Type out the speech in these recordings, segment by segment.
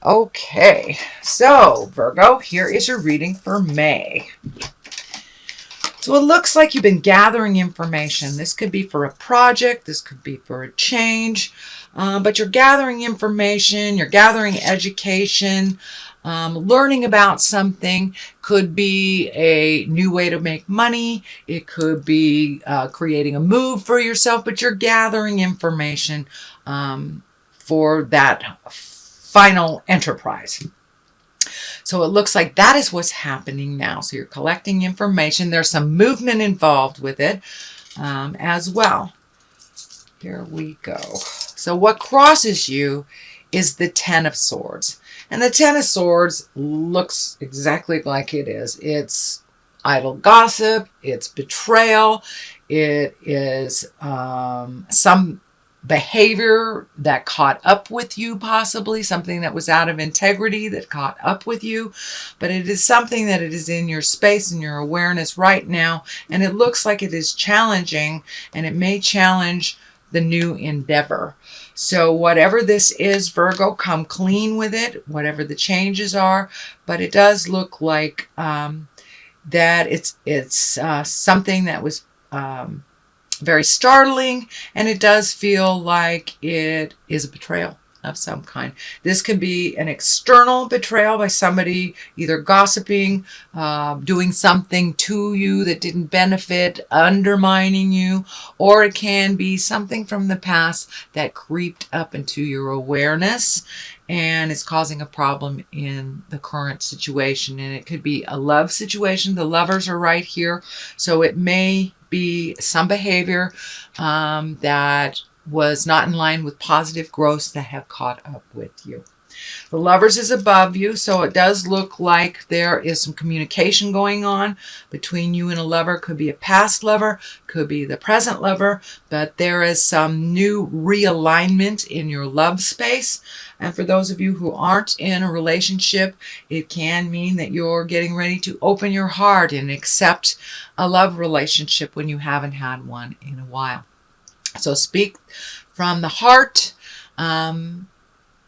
Okay, so Virgo, here is your reading for May. So it looks like you've been gathering information. This could be for a project, this could be for a change, but you're gathering information, you're gathering education, learning about something. Could be a new way to make money, it could be creating a move for yourself, but you're gathering information for that final enterprise. So it looks like that is what's happening now. So you're collecting information. There's some movement involved with it as well. Here we go. So what crosses you is the Ten of Swords. And the Ten of Swords looks exactly like it is. It's idle gossip. It's betrayal. It is some behavior that caught up with you, possibly something that was out of integrity that caught up with you, but it is something that it is in your space and your awareness right now, and it looks like it is challenging, and it may challenge the new endeavor. So whatever this is, Virgo, come clean with it, whatever the changes are, but it does look like that it's something that was very startling, and it does feel like it is a betrayal of some kind. This could be an external betrayal by somebody either gossiping, doing something to you that didn't benefit, undermining you, or it can be something from the past that creeped up into your awareness and is causing a problem in the current situation. And it could be a love situation. The lovers are right here. So it may be some behavior that was not in line with positive growth that have caught up with you. The lovers is above you, so it does look like there is some communication going on between you and a lover. Could be a past lover, could be the present lover, but there is some new realignment in your love space. And for those of you who aren't in a relationship, it can mean that you're getting ready to open your heart and accept a love relationship when you haven't had one in a while. So speak from the heart.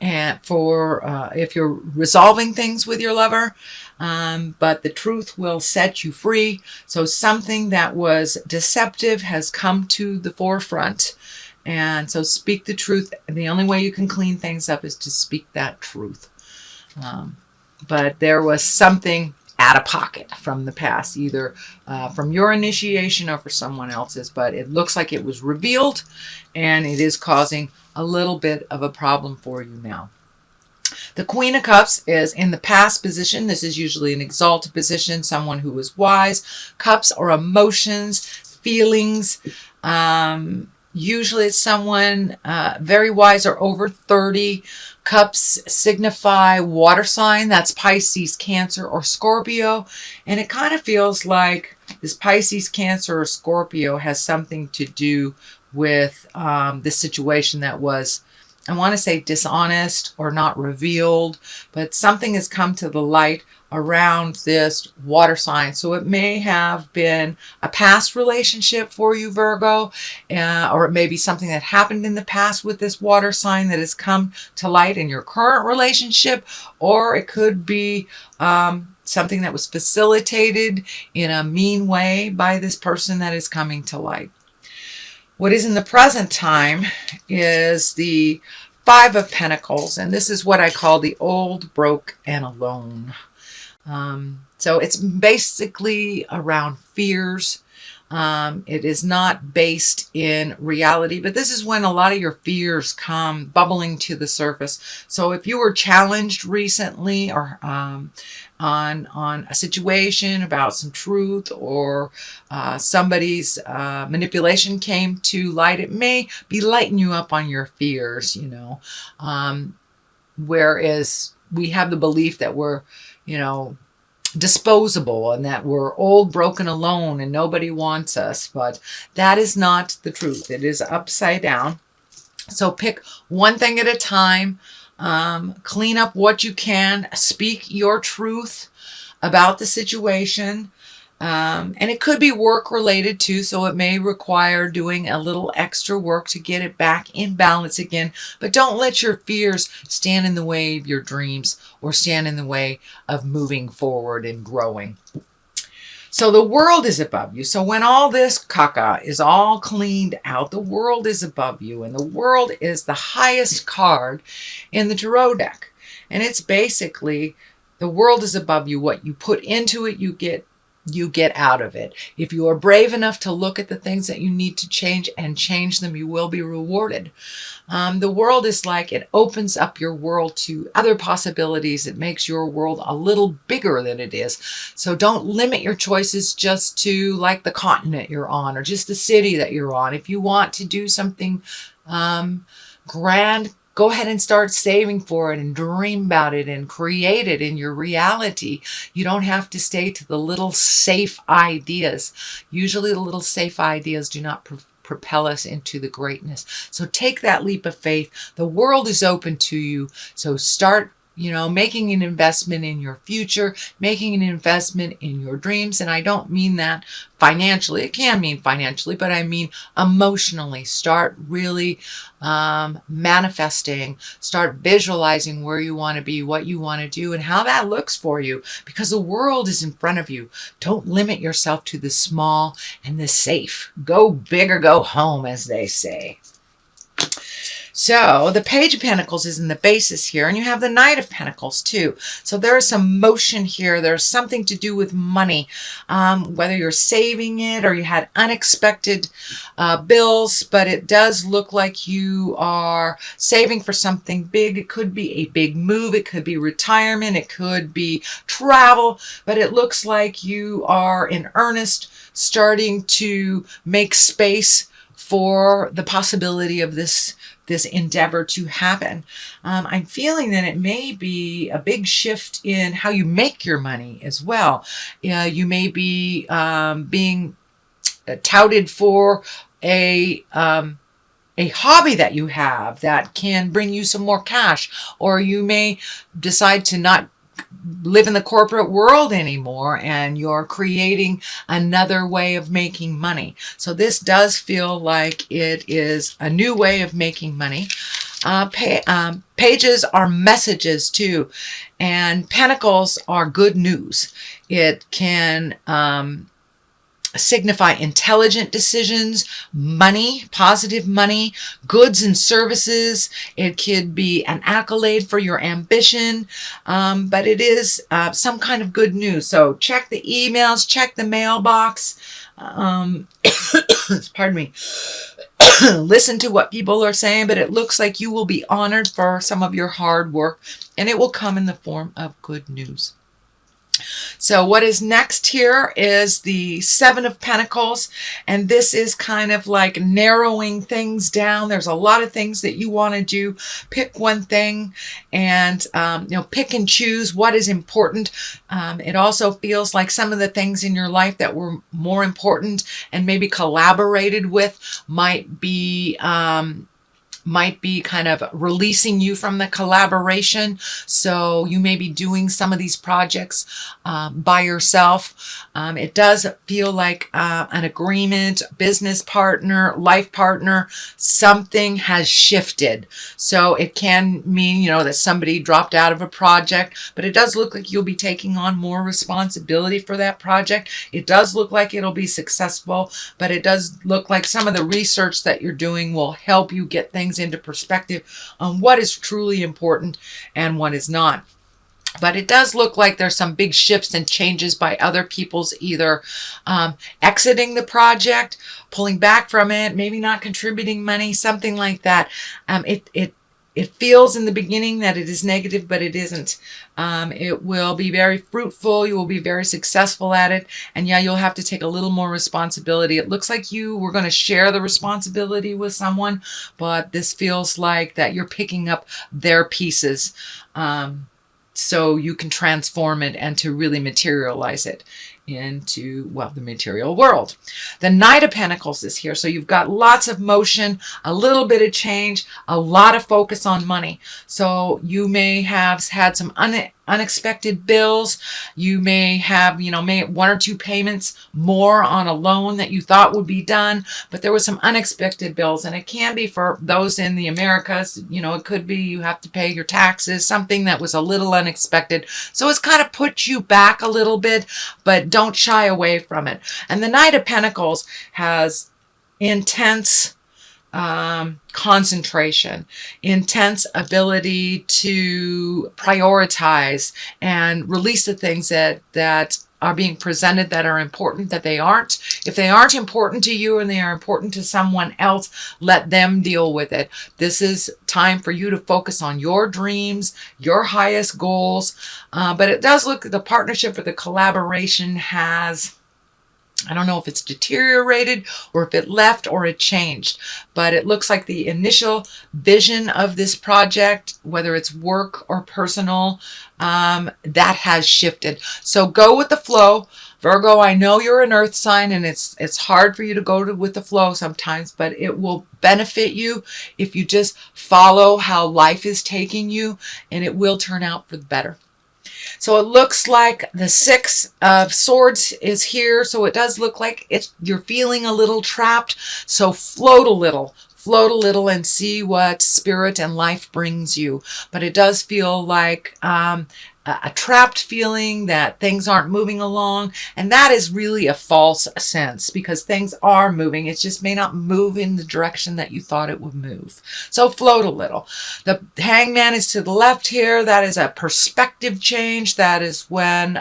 And for if you're resolving things with your lover, but the truth will set you free. So something that was deceptive has come to the forefront, and so speak the truth. And the only way you can clean things up is to speak that truth. But there was something out of pocket from the past, either from your initiation or for someone else's, but it looks like it was revealed, and it is causing a little bit of a problem for you now. The Queen of Cups is in the past position. This is usually an exalted position, someone who is wise. Cups are emotions, feelings. Usually it's someone very wise or over 30. Cups signify water sign. That's Pisces, Cancer, or Scorpio. And it kind of feels like this Pisces, Cancer, or Scorpio has something to do with this situation that was, I want to say, dishonest or not revealed, but something has come to the light around this water sign. So it may have been a past relationship for you, Virgo, or it may be something that happened in the past with this water sign that has come to light in your current relationship, or it could be something that was facilitated in a mean way by this person that is coming to light. What is in the present time is the Five of Pentacles, and this is what I call the old, broke, and alone. So it's basically around fears. It is not based in reality, but this is when a lot of your fears come bubbling to the surface. So if you were challenged recently or on a situation about some truth, or somebody's manipulation came to light, it may be lighting you up on your fears, you know. Whereas we have the belief that we're, you know, disposable and that we're old, broken, alone, and nobody wants us. But that is not the truth. It is upside down. So pick one thing at a time. Clean up what you can. Speak your truth about the situation. And it could be work related too, so it may require doing a little extra work to get it back in balance again. But don't let your fears stand in the way of your dreams or stand in the way of moving forward and growing. So the world is above you. So when all this caca is all cleaned out, the world is above you. And the world is the highest card in the tarot deck. And it's basically, the world is above you. What you put into it, you get out of it. If you are brave enough to look at the things that you need to change and change them, you will be rewarded. The world is like, it opens up your world to other possibilities. It makes your world a little bigger than it is. So don't limit your choices just to like the continent you're on or just the city that you're on. If you want to do something grand, go ahead and start saving for it and dream about it and create it in your reality. You don't have to stay to the little safe ideas. Usually the little safe ideas do not propel us into the greatness. So take that leap of faith. The world is open to you. So start, making an investment in your future, making an investment in your dreams. And I don't mean that financially. It can mean financially, but I mean emotionally. Start really manifesting, start visualizing where you want to be, what you want to do, and how that looks for you, because the world is in front of you. Don't limit yourself to the small and the safe. Go big or go home, as they say. So the Page of Pentacles is in the basis here, and you have the Knight of Pentacles too. So there is some motion here. There's something to do with money, whether you're saving it or you had unexpected bills, but it does look like you are saving for something big. It could be a big move. It could be retirement. It could be travel, but it looks like you are in earnest starting to make space for the possibility of this endeavor to happen. I'm feeling that it may be a big shift in how you make your money as well. You may be being touted for a hobby that you have that can bring you some more cash, or you may decide to not live in the corporate world anymore and you're creating another way of making money. So this does feel like it is a new way of making money. Pages are messages too, and pentacles are good news. It can signify intelligent decisions, money, positive money, goods and services. It could be an accolade for your ambition, but it is some kind of good news. So check the emails, check the mailbox. Pardon me. Listen to what people are saying, but it looks like you will be honored for some of your hard work, and it will come in the form of good news. So what is next here is the Seven of Pentacles, and this is kind of like narrowing things down. There's a lot of things that you want to do. Pick one thing and pick and choose what is important. It also feels like some of the things in your life that were more important and maybe collaborated with might be kind of releasing you from the collaboration. So you may be doing some of these projects by yourself. It does feel like an agreement, business partner, life partner, something has shifted. So it can mean, that somebody dropped out of a project, but it does look like you'll be taking on more responsibility for that project. It does look like it'll be successful, but it does look like some of the research that you're doing will help you get things into perspective on what is truly important and what is not. But it does look like there's some big shifts and changes by other people's either exiting the project, pulling back from it, maybe not contributing money, something like that. It feels in the beginning that it is negative, but it isn't. It will be very fruitful. You will be very successful at it. And yeah, you'll have to take a little more responsibility. It looks like you were going to share the responsibility with someone, but this feels like that you're picking up their pieces so you can transform it and to really materialize it into, the material world. The Knight of Pentacles is here. So you've got lots of motion, a little bit of change, a lot of focus on money. So you may have had some unexpected bills. You may have, may one or two payments more on a loan that you thought would be done, but there was some unexpected bills, and it can be for those in the Americas. It could be you have to pay your taxes, something that was a little unexpected. So it's kind of put you back a little bit, but don't shy away from it. And the Knight of Pentacles has intense concentration, intense ability to prioritize and release the things that are being presented that are important, that they aren't. If they aren't important to you and they are important to someone else, let them deal with it. This is time for you to focus on your dreams, your highest goals. But it does look the partnership or the collaboration has, I don't know if it's deteriorated or if it left or it changed, but it looks like the initial vision of this project, whether it's work or personal, that has shifted. So go with the flow. Virgo, I know you're an earth sign, and it's hard for you to go with the flow sometimes, but it will benefit you if you just follow how life is taking you, and it will turn out for the better. So it looks like the Six of Swords is here. So it does look like you're feeling a little trapped. So float a little and see what spirit and life brings you. But it does feel like a trapped feeling that things aren't moving along. And that is really a false sense, because things are moving. It just may not move in the direction that you thought it would move. So float a little. The Hangman is to the left here. That is a perspective change. That is when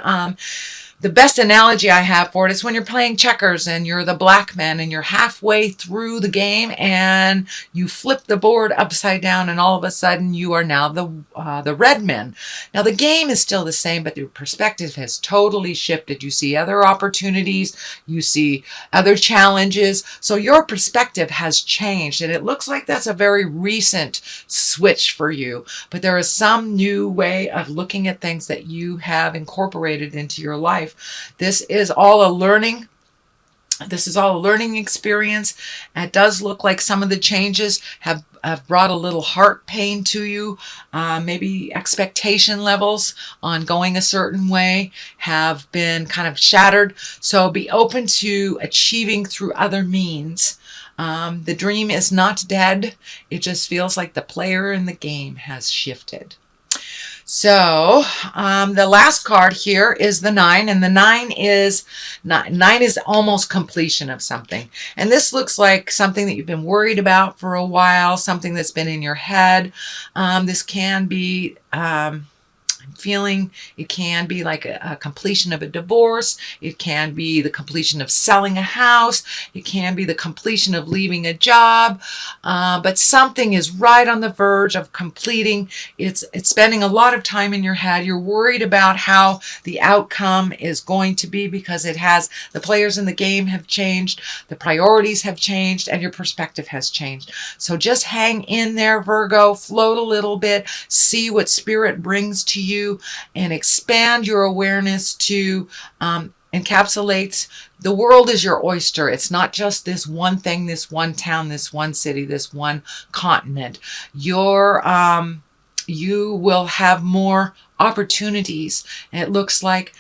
the best analogy I have for it is when you're playing checkers and you're the black man and you're halfway through the game and you flip the board upside down, and all of a sudden you are now the red man. Now the game is still the same, but your perspective has totally shifted. You see other opportunities, you see other challenges, so your perspective has changed, and it looks like that's a very recent switch for you. But there is some new way of looking at things that you have incorporated into your life. This is all a learning. This is all a learning experience. It does look like some of the changes have brought a little heart pain to you. Maybe expectation levels on going a certain way have been kind of shattered. So be open to achieving through other means. The dream is not dead. It just feels like the player in the game has shifted. So the last card here is the 9, and the 9 is almost completion of something. And this looks like something that you've been worried about for a while, something that's been in your head. This can be feeling, it can be like a completion of a divorce. It can be the completion of selling a house. It can be the completion of leaving a job. But something is right on the verge of completing. It's spending a lot of time in your head. You're worried about how the outcome is going to be, because the players in the game have changed, the priorities have changed, and your perspective has changed. So just hang in there, Virgo, float a little bit, see what spirit brings to you, and expand your awareness to encapsulates the world is your oyster. It's not just this one thing, this one town, this one city, this one continent. You will have more opportunities. And it looks like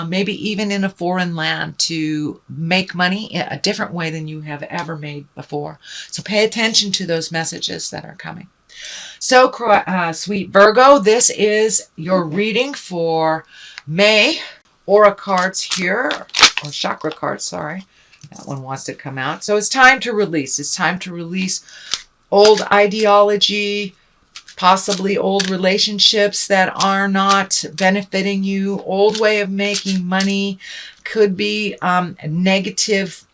maybe even in a foreign land to make money in a different way than you have ever made before. So pay attention to those messages that are coming. So, sweet Virgo, this is your reading for May. Aura cards here, or chakra cards, sorry. That one wants to come out. So it's time to release. It's time to release old ideology, possibly old relationships that are not benefiting you, old way of making money, could be negative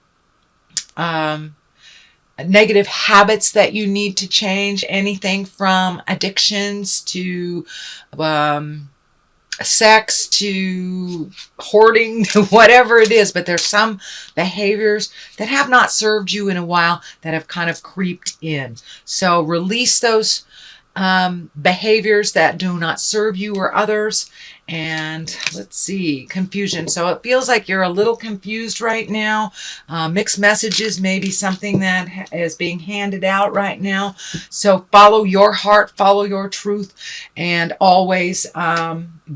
habits that you need to change, anything from addictions to sex to hoarding to whatever it is. But there's some behaviors that have not served you in a while that have kind of creeped in. So release those behaviors that do not serve you or others. And let's see, confusion. So it feels like you're a little confused right now. Mixed messages may be something that is being handed out right now. So follow your heart, follow your truth, and always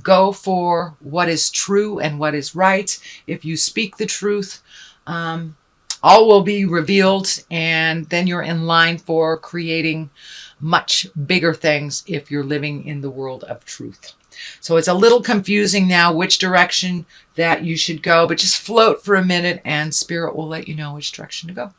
go for what is true and what is right. If you speak the truth, all will be revealed, and then you're in line for creating much bigger things if you're living in the world of truth. So it's a little confusing now which direction that you should go, but just float for a minute and Spirit will let you know which direction to go.